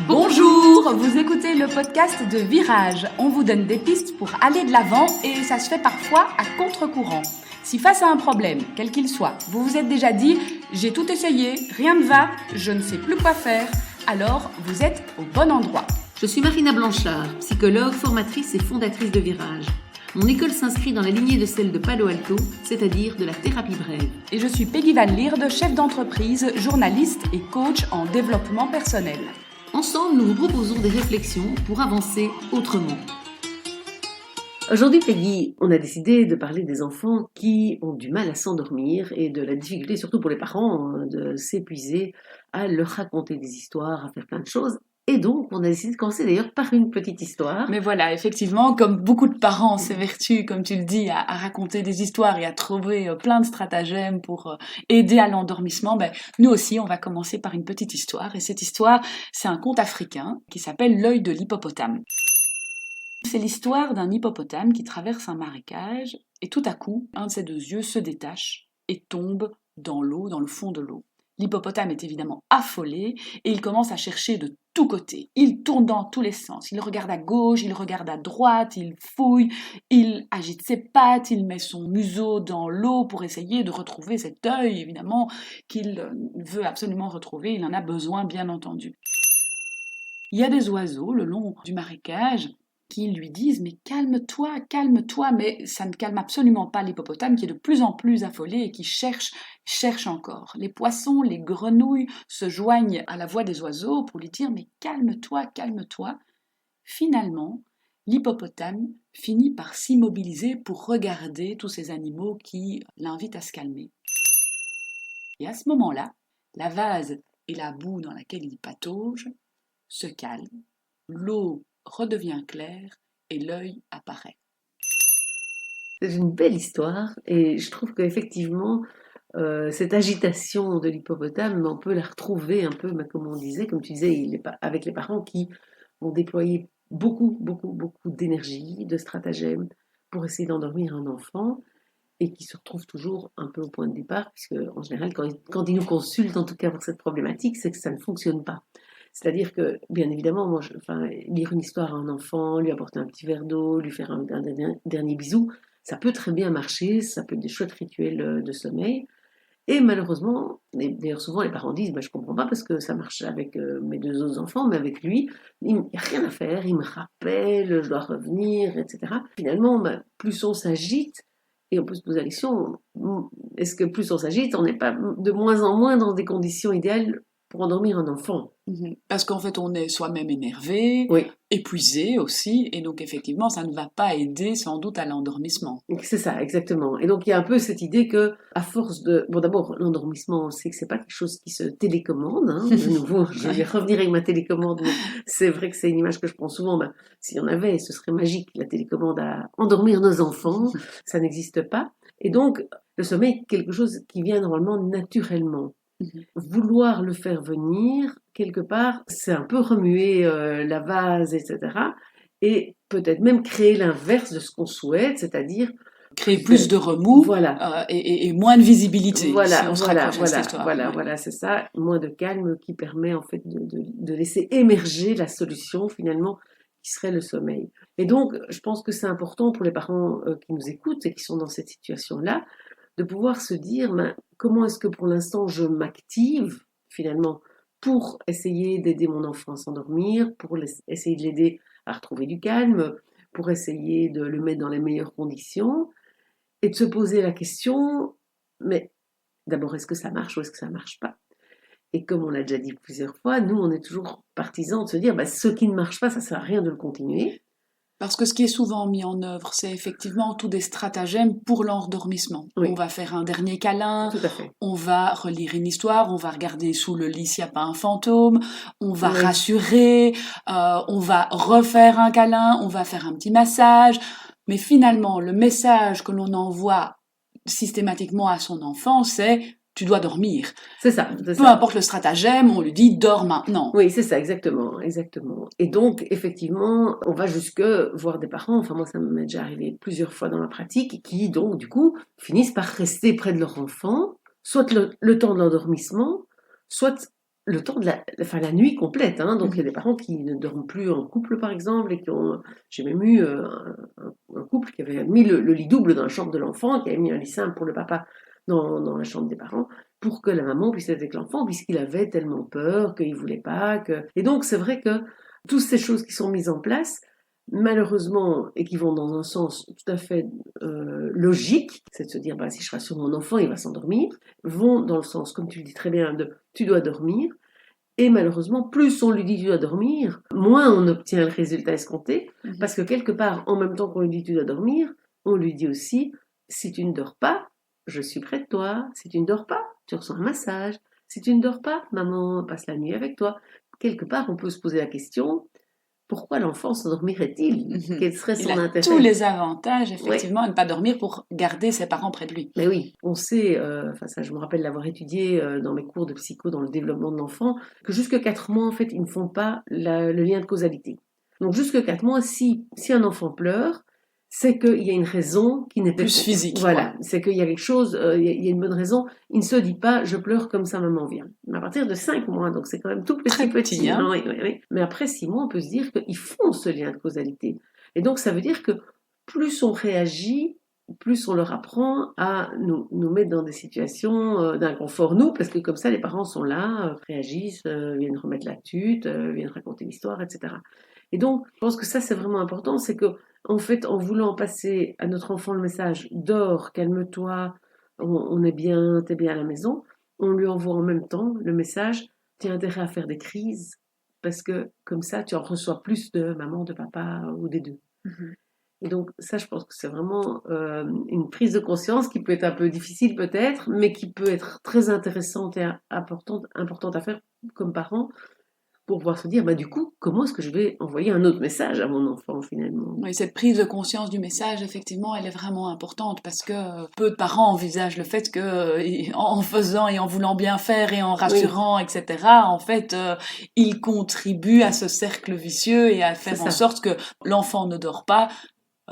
Bonjour, vous écoutez le podcast de Virage. On vous donne des pistes pour aller de l'avant et ça se fait parfois à contre-courant. Si face à un problème, quel qu'il soit, vous vous êtes déjà dit « j'ai tout essayé, rien ne va, je ne sais plus quoi faire », alors vous êtes au bon endroit. Je suis Marina Blanchard, psychologue, formatrice et fondatrice de Virage. Mon école s'inscrit dans la lignée de celle de Palo Alto, c'est-à-dire de la thérapie brève. Et je suis Peggy Van Lierde, chef d'entreprise, journaliste et coach en développement personnel. Ensemble, nous vous proposons des réflexions pour avancer autrement. Aujourd'hui, Peggy, on a décidé de parler des enfants qui ont du mal à s'endormir et de la difficulté, surtout pour les parents, de s'épuiser à leur raconter des histoires, à faire plein de choses. Et donc, on a décidé de commencer d'ailleurs par une petite histoire. Mais voilà, effectivement, comme beaucoup de parents s'évertuent, comme tu le dis, à raconter des histoires et à trouver plein de stratagèmes pour aider à l'endormissement, nous aussi, on va commencer par une petite histoire. Et cette histoire, c'est un conte africain qui s'appelle L'œil de l'hippopotame. C'est l'histoire d'un hippopotame qui traverse un marécage et tout à coup, un de ses deux yeux se détache et tombe dans l'eau, dans le fond de l'eau. L'hippopotame est évidemment affolé et il commence à chercher de tous côtés. Il tourne dans tous les sens. Il regarde à gauche, il regarde à droite, il fouille, il agite ses pattes, il met son museau dans l'eau pour essayer de retrouver cet œil, évidemment, qu'il veut absolument retrouver. Il en a besoin, bien entendu. Il y a des oiseaux le long du marécage qui lui disent « mais calme-toi, calme-toi », mais ça ne calme absolument pas l'hippopotame qui est de plus en plus affolé et qui cherche encore. Les poissons, les grenouilles se joignent à la voix des oiseaux pour lui dire « mais calme-toi, calme-toi ». Finalement, l'hippopotame finit par s'immobiliser pour regarder tous ces animaux qui l'invitent à se calmer. Et à ce moment-là, la vase et la boue dans laquelle il patauge se calment, l'eau redevient claire et l'œil apparaît. C'est une belle histoire et je trouve qu'effectivement, cette agitation de l'hippopotame, on peut la retrouver un peu, comme on disait, comme tu disais, avec les parents qui vont déployer beaucoup d'énergie, de stratagèmes pour essayer d'endormir un enfant et qui se retrouvent toujours un peu au point de départ, puisque en général, quand ils nous consultent, en tout cas pour cette problématique, c'est que ça ne fonctionne pas. C'est-à-dire que, bien évidemment, lire une histoire à un enfant, lui apporter un petit verre d'eau, lui faire un dernier bisou, ça peut très bien marcher, ça peut être des chouettes rituels de sommeil. Et malheureusement, d'ailleurs souvent les parents disent je comprends pas parce que ça marche avec mes deux autres enfants, mais avec lui, il n'y a rien à faire, il me rappelle, je dois revenir, etc. Finalement, plus on s'agite, et on peut se poser la question, est-ce que plus on s'agite, on n'est pas de moins en moins dans des conditions idéales pour endormir un enfant? Parce qu'en fait, on est soi-même énervé, Oui. épuisé aussi, et donc effectivement, ça ne va pas aider sans doute à l'endormissement. C'est ça, exactement. Et donc, il y a un peu cette idée que, à force de... Bon, d'abord, l'endormissement, on sait que c'est pas quelque chose qui se télécommande. De nouveau, je vais revenir avec ma télécommande, mais c'est vrai que c'est une image que je prends souvent. S'il y en avait, ce serait magique, la télécommande à endormir nos enfants. Ça n'existe pas. Et donc, le sommeil est quelque chose qui vient normalement naturellement. Vouloir le faire venir, quelque part, c'est un peu remuer la vase, etc. Et peut-être même créer l'inverse de ce qu'on souhaite, c'est-à-dire créer plus de remous, voilà. et moins de visibilité. Voilà, si on se raccroche à cette histoire. Voilà, c'est ça, moins de calme qui permet en fait de laisser émerger la solution finalement qui serait le sommeil. Et donc, je pense que c'est important pour les parents qui nous écoutent et qui sont dans cette situation-là, de pouvoir se dire comment est-ce que pour l'instant je m'active finalement pour essayer d'aider mon enfant à s'endormir, pour essayer de l'aider à retrouver du calme, pour essayer de le mettre dans les meilleures conditions et de se poser la question, mais d'abord est-ce que ça marche ou est-ce que ça marche pas? Et comme on l'a déjà dit plusieurs fois, nous on est toujours partisans de se dire ce qui ne marche pas, ça sert à rien de le continuer. Parce que ce qui est souvent mis en œuvre, c'est effectivement tous des stratagèmes pour l'endormissement. Oui. On va faire un dernier câlin, tout à fait. On va relire une histoire, on va regarder sous le lit s'il n'y a pas un fantôme, on va rassurer, on va refaire un câlin, on va faire un petit massage. Mais finalement, le message que l'on envoie systématiquement à son enfant, c'est tu dois dormir. C'est ça. Peu importe le stratagème, on lui dit dors maintenant. Oui, c'est ça, exactement. Et donc, effectivement, on va jusque voir des parents, moi ça m'est déjà arrivé plusieurs fois dans ma pratique, qui donc, du coup, finissent par rester près de leur enfant, soit le temps de l'endormissement, soit le temps de la nuit complète. Hein. Donc, il y a des parents qui ne dorment plus en couple, par exemple, et j'ai même eu un couple qui avait mis le lit double dans la chambre de l'enfant, qui avait mis un lit simple pour le papa dans la chambre des parents, pour que la maman puisse être avec l'enfant, puisqu'il avait tellement peur, qu'il voulait pas que... Et donc, c'est vrai que toutes ces choses qui sont mises en place, malheureusement, et qui vont dans un sens tout à fait logique, c'est de se dire, bah, si je rassure mon enfant, il va s'endormir, vont dans le sens, comme tu le dis très bien, de tu dois dormir. Et malheureusement, plus on lui dit tu dois dormir, moins on obtient le résultat escompté, parce que quelque part, en même temps qu'on lui dit tu dois dormir, on lui dit aussi, si tu ne dors pas, je suis près de toi. Si tu ne dors pas, tu reçois un massage. Si tu ne dors pas, maman passe la nuit avec toi. Quelque part, on peut se poser la question, pourquoi l'enfant s'endormirait-il? Quel serait son intérêt? Tous les avantages, effectivement, Ouais. à ne pas dormir pour garder ses parents près de lui. Mais oui, on sait, enfin ça je me rappelle l'avoir étudié dans mes cours de psycho dans le développement de l'enfant, que jusque 4 mois en fait ils ne font pas le lien de causalité. Donc jusque 4 mois, si un enfant pleure, c'est qu'il y a une raison qui n'est pas... Plus physique. Voilà, quoi. c'est qu'il y a quelque chose, il y a une bonne raison. Il ne se dit pas je pleure comme ça maman vient. Mais à partir de 5 mois, donc c'est quand même tout Très petit, hein. Oui, oui, oui. Mais après 6 mois, on peut se dire qu'ils font ce lien de causalité. Et donc ça veut dire que plus on réagit, plus on leur apprend à nous mettre dans des situations d'inconfort, nous, parce que comme ça, les parents sont là, réagissent, viennent remettre la tuque, viennent raconter l'histoire, etc. Et donc, je pense que ça, c'est vraiment important, c'est que, en fait, en voulant passer à notre enfant le message dors, calme-toi, on est bien, t'es bien à la maison, on lui envoie en même temps le message, tu as intérêt à faire des crises, parce que comme ça, tu en reçois plus de maman, de papa ou des deux. Et donc ça, je pense que c'est vraiment une prise de conscience qui peut être un peu difficile peut-être, mais qui peut être très intéressante et importante à faire comme parent pour pouvoir se dire, bah, du coup, comment est-ce que je vais envoyer un autre message à mon enfant finalement? Oui, cette prise de conscience du message, effectivement, elle est vraiment importante parce que peu de parents envisagent le fait que, en faisant et en voulant bien faire et en rassurant, etc., en fait, ils contribuent à ce cercle vicieux et à faire en sorte que l'enfant ne dort pas.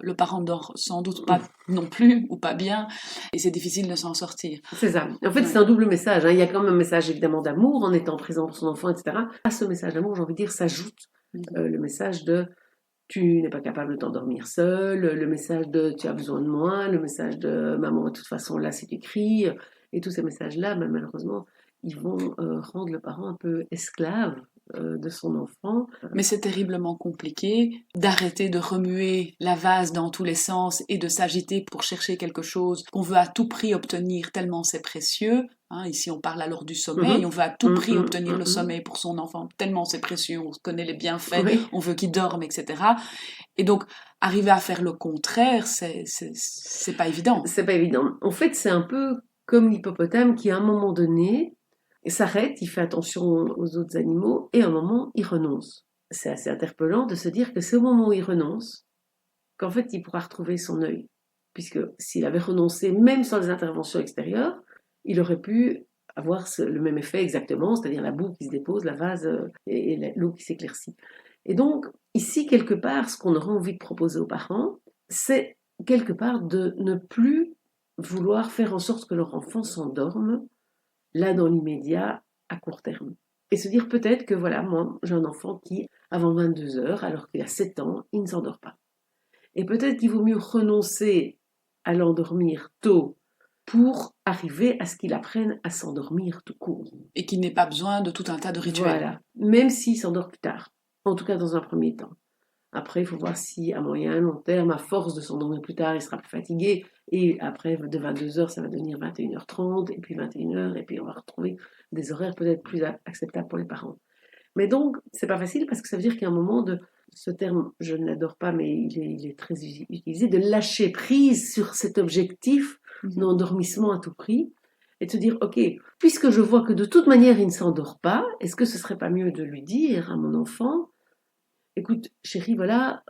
Le parent ne dort sans doute pas non plus ou pas bien et c'est difficile de s'en sortir. C'est ça. En fait, c'est un double message. Hein. Il y a quand même un message évidemment d'amour en étant présent pour son enfant, etc. À ce message d'amour, j'ai envie de dire, s'ajoute le message de tu n'es pas capable de t'endormir seul, le message de tu as besoin de moi, le message de maman de toute façon là c'est écrit, et tous ces messages-là, ben, malheureusement, ils vont rendre le parent un peu esclave de son enfant. Mais c'est terriblement compliqué d'arrêter de remuer la vase dans tous les sens et de s'agiter pour chercher quelque chose qu'on veut à tout prix obtenir tellement c'est précieux. Hein, ici, on parle alors du sommeil. On veut à tout prix obtenir le sommeil pour son enfant tellement c'est précieux. On connaît les bienfaits, on veut qu'il dorme, etc. Et donc, arriver à faire le contraire, c'est pas évident. C'est pas évident. En fait, c'est un peu comme l'hippopotame qui, à un moment donné, il s'arrête, il fait attention aux autres animaux, et à un moment, il renonce. C'est assez interpellant de se dire que c'est au moment où il renonce qu'en fait, il pourra retrouver son œil. Puisque s'il avait renoncé, même sans les interventions extérieures, il aurait pu avoir le même effet exactement, c'est-à-dire la boue qui se dépose, la vase et l'eau qui s'éclaircit. Et donc, ici, quelque part, ce qu'on aurait envie de proposer aux parents, c'est quelque part de ne plus vouloir faire en sorte que leur enfant s'endorme là dans l'immédiat, à court terme. Et se dire peut-être que voilà, moi j'ai un enfant qui, avant 22 heures, alors qu'il a 7 ans, il ne s'endort pas. Et peut-être qu'il vaut mieux renoncer à l'endormir tôt pour arriver à ce qu'il apprenne à s'endormir tout court. Et qu'il n'ait pas besoin de tout un tas de rituels. Voilà, même s'il s'endort plus tard, en tout cas dans un premier temps. Après, il faut voir si, à moyen, long terme, à force de s'endormir plus tard, il sera plus fatigué. Et après, de 22 heures, ça va devenir 21h30, et puis 21h, et puis on va retrouver des horaires peut-être plus acceptables pour les parents. Mais donc, c'est pas facile parce que ça veut dire qu'il y a un moment de, ce terme, je ne l'adore pas, mais il est très utilisé, de lâcher prise sur cet objectif d'endormissement à tout prix. Et de se dire, ok, puisque je vois que de toute manière, il ne s'endort pas, est-ce que ce serait pas mieux de lui dire à mon enfant, écoute, chérie, voilà,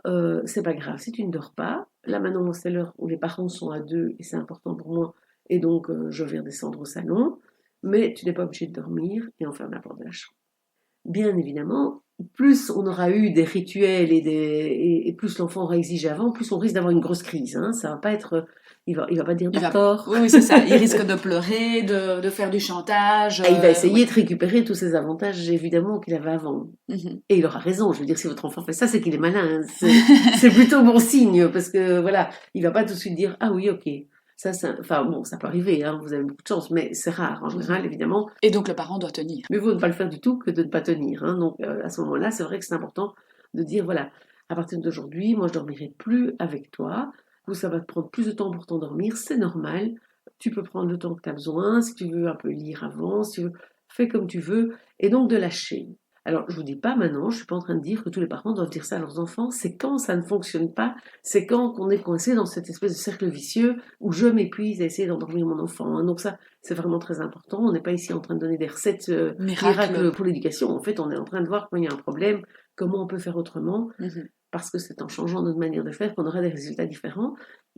c'est pas grave, si tu ne dors pas, là maintenant c'est l'heure où les parents sont à deux et c'est important pour moi, et donc je vais redescendre au salon, mais tu n'es pas obligé de dormir et on ferme la porte de la chambre. Bien évidemment, plus on aura eu des rituels et plus l'enfant aura exigé avant, plus on risque d'avoir une grosse crise. Hein. Ça va pas être, il va pas dire d'accord. Oui, c'est ça. Il risque de pleurer, de faire du chantage. Et il va essayer de récupérer tous ces avantages, évidemment, qu'il avait avant. Et il aura raison. Je veux dire, si votre enfant fait ça, c'est qu'il est malin. Hein. C'est plutôt bon signe, parce que voilà, il va pas tout de suite dire ah oui, ok. Enfin bon, ça peut arriver, hein, vous avez beaucoup de chance, mais c'est rare en général, évidemment. Et donc le parent doit tenir. Mais vaut ne pas le faire du tout que de ne pas tenir. Hein. Donc à ce moment-là, c'est vrai que c'est important de dire voilà, à partir d'aujourd'hui, moi je dormirai plus avec toi. Ça va te prendre plus de temps pour t'endormir, c'est normal. Tu peux prendre le temps que tu as besoin, si tu veux un peu lire avant, si tu veux, fais comme tu veux, et donc de lâcher. Alors, je vous dis pas maintenant, je suis pas en train de dire que tous les parents doivent dire ça à leurs enfants, c'est quand ça ne fonctionne pas, c'est quand on est coincé dans cette espèce de cercle vicieux où je m'épuise à essayer d'endormir mon enfant. Hein. Donc ça, c'est vraiment très important. On n'est pas ici en train de donner des recettes miracles pour l'éducation. En fait, on est en train de voir quand il y a un problème, comment on peut faire autrement, parce que c'est en changeant notre manière de faire qu'on aura des résultats différents.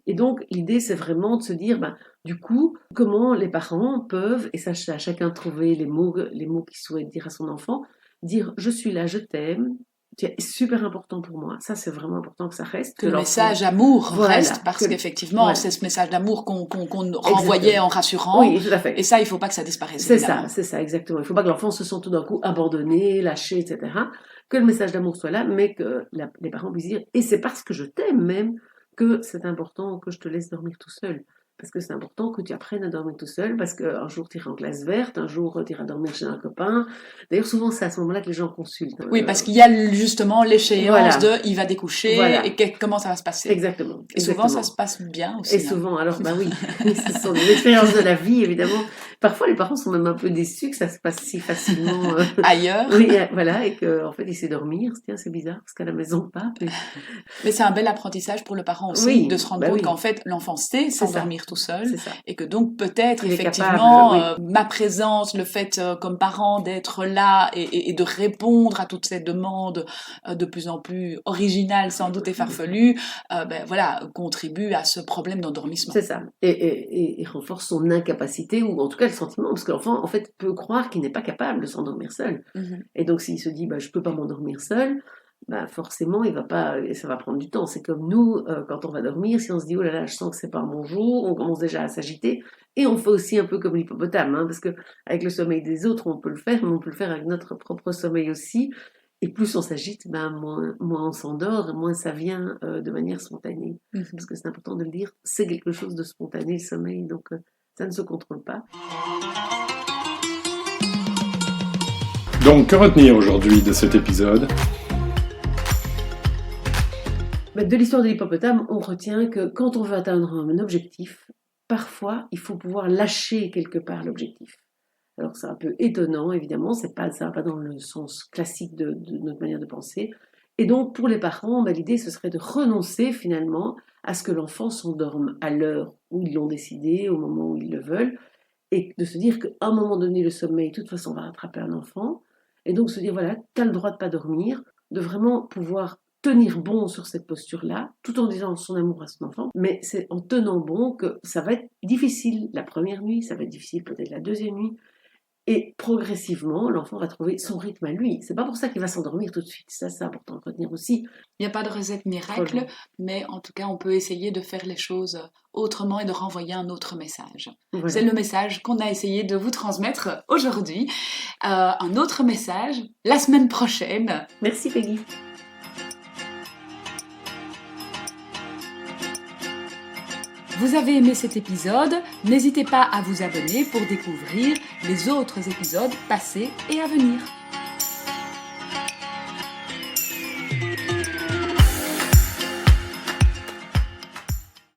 Et donc, l'idée, c'est vraiment de se dire, du coup, comment les parents peuvent, et ça, c'est à chacun de trouver les mots qu'il souhaite dire à son enfant, dire je suis là, je t'aime, c'est super important pour moi. Ça, c'est vraiment important que ça reste. Que le message amour reste, parce que, qu'effectivement, c'est ce message d'amour qu'on renvoyait en rassurant. Oui, tout à fait. Et ça, il ne faut pas que ça disparaisse. C'est ça, exactement. Il ne faut pas que l'enfant se sente tout d'un coup abandonné, lâché, etc. Que le message d'amour soit là, mais que les parents puissent dire, et c'est parce que je t'aime même, que c'est important que je te laisse dormir tout seul. Parce que c'est important que tu apprennes à dormir tout seul, parce qu'un jour tu iras en classe verte, un jour tu iras dormir chez un copain. D'ailleurs, souvent c'est à ce moment-là que les gens consultent. Oui, parce qu'il y a justement l'échéance de il va découcher et comment ça va se passer. Exactement. Et souvent ça se passe bien aussi. Et souvent, alors oui, ce sont des expériences de la vie évidemment. Parfois les parents sont même un peu déçus que ça se passe si facilement ailleurs. Oui, voilà, et qu'en fait il sait dormir. Tiens, c'est bizarre parce qu'à la maison pas. Mais c'est un bel apprentissage pour le parent aussi de se rendre compte qu'en fait l'enfant sait s'endormir tout seul et que donc peut-être effectivement ma présence, le fait comme parent d'être là et de répondre à toutes ces demandes de plus en plus originales sans doute et farfelues contribue à ce problème d'endormissement. C'est ça, et renforce son incapacité ou en tout cas le sentiment, parce que l'enfant en fait peut croire qu'il n'est pas capable de s'endormir seul. Et donc s'il se dit je peux pas m'endormir seul, forcément, ça va prendre du temps. C'est comme nous, quand on va dormir, si on se dit, oh là là, je sens que c'est pas un bon jour, on commence déjà à s'agiter. Et on fait aussi un peu comme l'hippopotame, hein, parce que avec le sommeil des autres, on peut le faire, mais on peut le faire avec notre propre sommeil aussi. Et plus on s'agite, moins on s'endort, moins ça vient de manière spontanée. Parce que c'est important de le dire, c'est quelque chose de spontané, le sommeil, donc ça ne se contrôle pas. Donc, que retenir aujourd'hui de cet épisode ? De l'histoire de l'hippopotame, on retient que quand on veut atteindre un objectif, parfois, il faut pouvoir lâcher quelque part l'objectif. Alors, c'est un peu étonnant, évidemment, ça va pas dans le sens classique de notre manière de penser. Et donc, pour les parents, l'idée, ce serait de renoncer finalement à ce que l'enfant s'endorme à l'heure où ils l'ont décidé, au moment où ils le veulent, et de se dire qu'à un moment donné, le sommeil, de toute façon, va rattraper un enfant. Et donc, se dire, voilà, tu as le droit de pas dormir, de vraiment pouvoir tenir bon sur cette posture-là, tout en disant son amour à son enfant, mais c'est en tenant bon que ça va être difficile la première nuit, ça va être difficile peut-être la deuxième nuit, et progressivement, l'enfant va trouver son rythme à lui. C'est pas pour ça qu'il va s'endormir tout de suite, ça c'est important de retenir aussi. Il n'y a pas de recette miracle, mais en tout cas, on peut essayer de faire les choses autrement et de renvoyer un autre message. Voilà. C'est le message qu'on a essayé de vous transmettre aujourd'hui. Un autre message, la semaine prochaine. Merci Peggy. Vous avez aimé cet épisode? N'hésitez pas à vous abonner pour découvrir les autres épisodes passés et à venir.